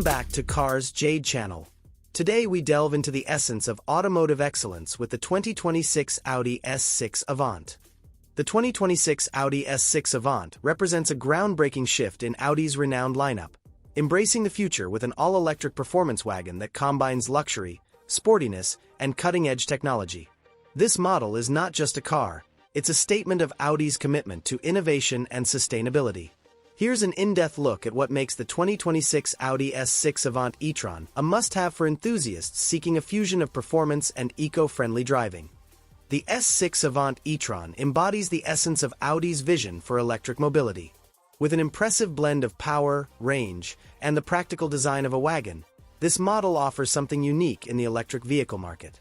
Welcome back to Cars Jade Channel. Today we delve into the essence of automotive excellence with the 2026 Audi S6 Avant. The 2026 Audi S6 Avant represents a groundbreaking shift in Audi's renowned lineup, embracing the future with an all-electric performance wagon that combines luxury, sportiness, and cutting-edge technology. This model is not just a car, it's a statement of Audi's commitment to innovation and sustainability. Here's an in-depth look at what makes the 2026 Audi S6 Avant E-Tron a must-have for enthusiasts seeking a fusion of performance and eco-friendly driving. The S6 Avant E-Tron embodies the essence of Audi's vision for electric mobility. With an impressive blend of power, range, and the practical design of a wagon, this model offers something unique in the electric vehicle market.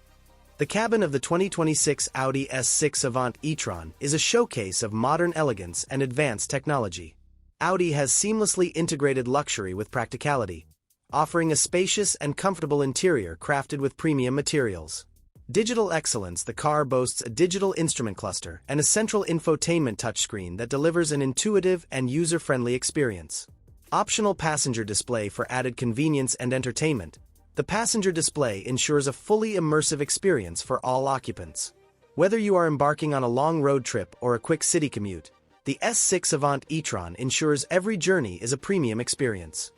The cabin of the 2026 Audi S6 Avant E-Tron is a showcase of modern elegance and advanced technology. Audi has seamlessly integrated luxury with practicality, offering a spacious and comfortable interior crafted with premium materials. Digital excellence: the car boasts a digital instrument cluster and a central infotainment touchscreen that delivers an intuitive and user-friendly experience. Optional passenger display for added convenience and entertainment. The passenger display ensures a fully immersive experience for all occupants. Whether you are embarking on a long road trip or a quick city commute, the S6 Avant E-Tron ensures every journey is a premium experience.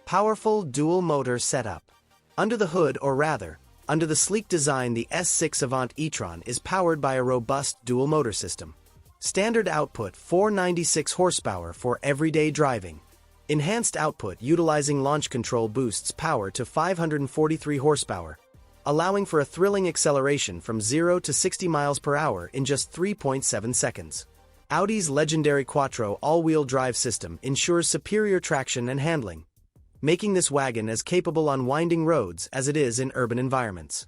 Powerful dual-motor setup. Under the hood, or rather, under the sleek design, the S6 Avant E-Tron is powered by a robust dual-motor system. Standard output: 496 horsepower for everyday driving. Enhanced output utilizing launch control boosts power to 543 horsepower, allowing for a thrilling acceleration from 0 to 60 miles per hour in just 3.7 seconds. Audi's legendary Quattro all-wheel drive system ensures superior traction and handling, making this wagon as capable on winding roads as it is in urban environments.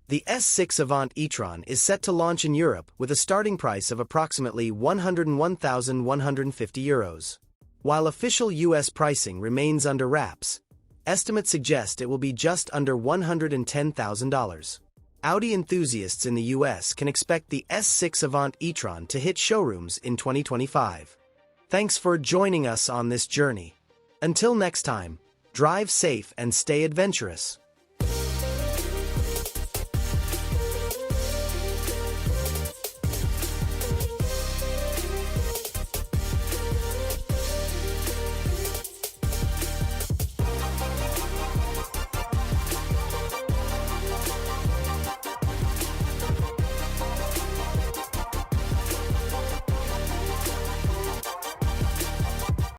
The S6 Avant E-Tron is set to launch in Europe with a starting price of approximately €101,150. While official US pricing remains under wraps, estimates suggest it will be just under $110,000. Audi enthusiasts in the US can expect the S6 Avant E-Tron to hit showrooms in 2025. Thanks for joining us on this journey. Until next time, drive safe and stay adventurous.